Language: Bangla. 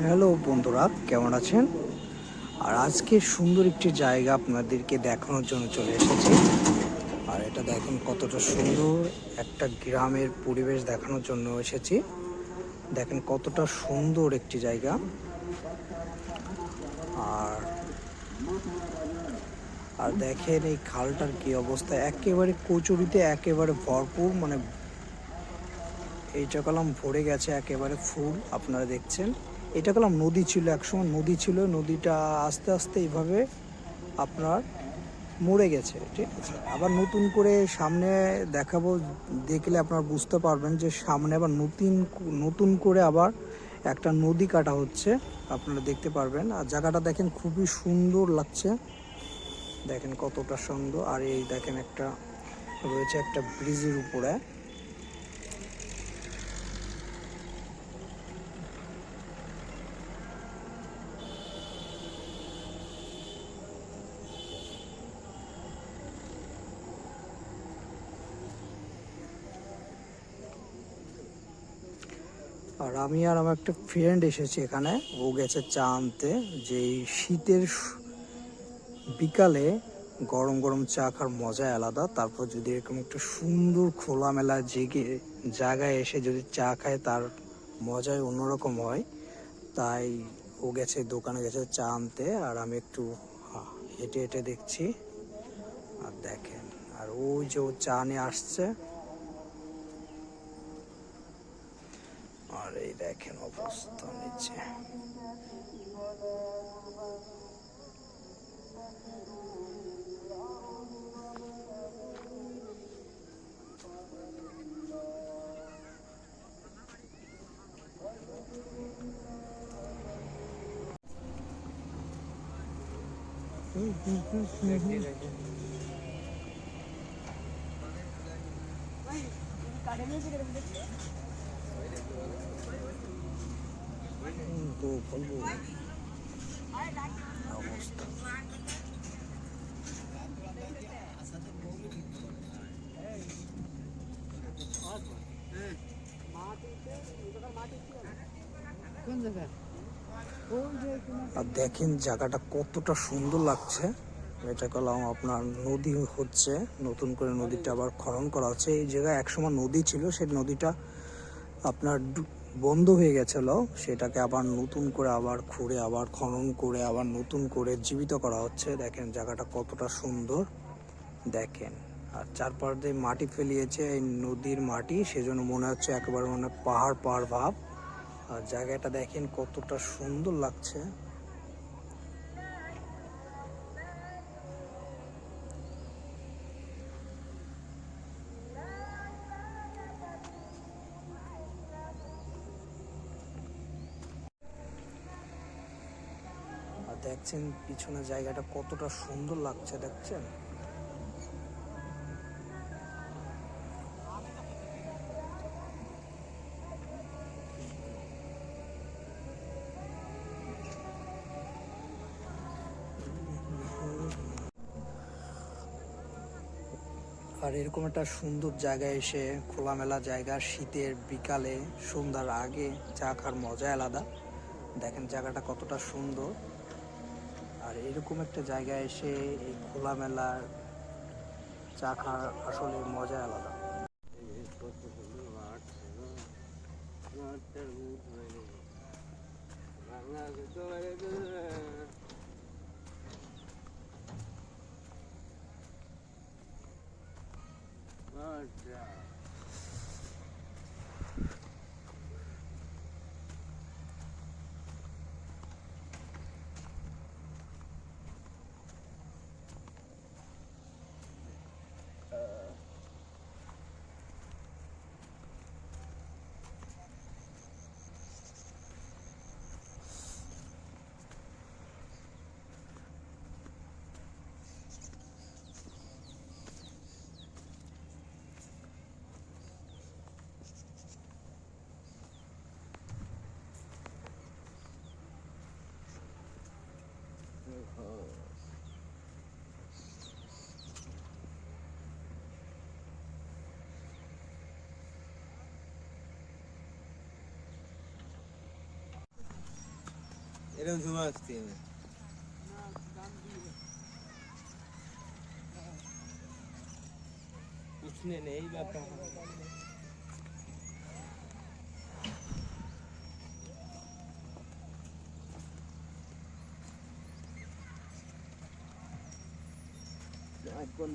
হ্যালো বন্ধুরা, কেমন আছেন? আর আজকে সুন্দর একটি জায়গা আপনাদেরকে দেখানোর জন্য চলে এসেছি। আর এটা দেখুন কতটা সুন্দর একটা গ্রামের পরিবেশ দেখানোর জন্য এসেছি। দেখেন কতটা সুন্দর একটি জায়গা। আর আর দেখেন এই খালটার কি অবস্থা, একেবারে কচুরিতে একেবারে ভরপুর, মানে এইটা কলাম ভরে গেছে একেবারে ফুল। আপনারা দেখছেন এটা কলাম নদী ছিল, একসময় নদী ছিল, নদীটা আস্তে আস্তে এইভাবে আপনার মরে গেছে, ঠিক আছে। আবার নতুন করে সামনে দেখাবো, দেখলে আপনারা বুঝতে পারবেন যে সামনে আবার নতুন নতুন করে আবার একটা নদী কাটা হচ্ছে, আপনারা দেখতে পারবেন। আর জায়গাটা দেখেন খুবই সুন্দর লাগছে, দেখেন কতটা সুন্দর। আর এই দেখেন একটা রয়েছে একটা ব্রিজের উপরে। আর আমি আর আমার একটা ফ্রেন্ড এসেছি এখানে, ও গেছে চা আনতে। যে এই শীতের বিকালে গরম গরম চা খাওয়ার মজাই আলাদা। তারপর যদি এরকম একটা সুন্দর খোলামেলা জায়গায় এসে যদি চা খায়, তার মজাই অন্যরকম হয়। তাই ও গেছে দোকানে, গেছে চা আনতে, আর আমি একটু হেঁটে হেঁটে দেখছি। আর দেখেন, আর ওই যে ও চা নিয়ে আসছে। আর এই দেখেন অবস্থা নিচে। তো বলবো অবস্থা। আর দেখেন জায়গাটা কতটা সুন্দর লাগছে। এটা কলাম আপনার নদী হচ্ছে, নতুন করে নদীটা আবার খনন করা হচ্ছে। এই জায়গায় একসময় নদী ছিল, সেই নদীটা আপনার বন্ধ হয়ে গেছিল, সেটাকে আবার নতুন করে আবার খুঁড়ে আবার খনন করে আবার নতুন করে জীবিত করা হচ্ছে। দেখেন জায়গাটা কতটা সুন্দর, দেখেন। আর চারপাশ দিয়ে মাটি ফেলিয়েছে, এই নদীর মাটি, সেজন্য মনে হচ্ছে একেবারে মানে পাহাড় পাহাড় ভাব। আর জায়গাটা দেখেন কতটা সুন্দর লাগছে। আর দেখছেন পিছনে জায়গাটা কতটা সুন্দর লাগছে, দেখছেন। আর এরকম একটা সুন্দর জায়গায় এসে, খোলামেলা জায়গা, শীতের বিকালে সন্ধ্যার আগে চা খাওয়ার মজাই আলাদা। দেখেন জায়গাটা কতটা সুন্দর। আর এরকম একটা জায়গায় এসে এই খোলামেলা চা খাওয়ার আসলে মজাই আলাদা। এরকম সময় আসছি আমি। উঠনে নেই ব্যাপার। এখন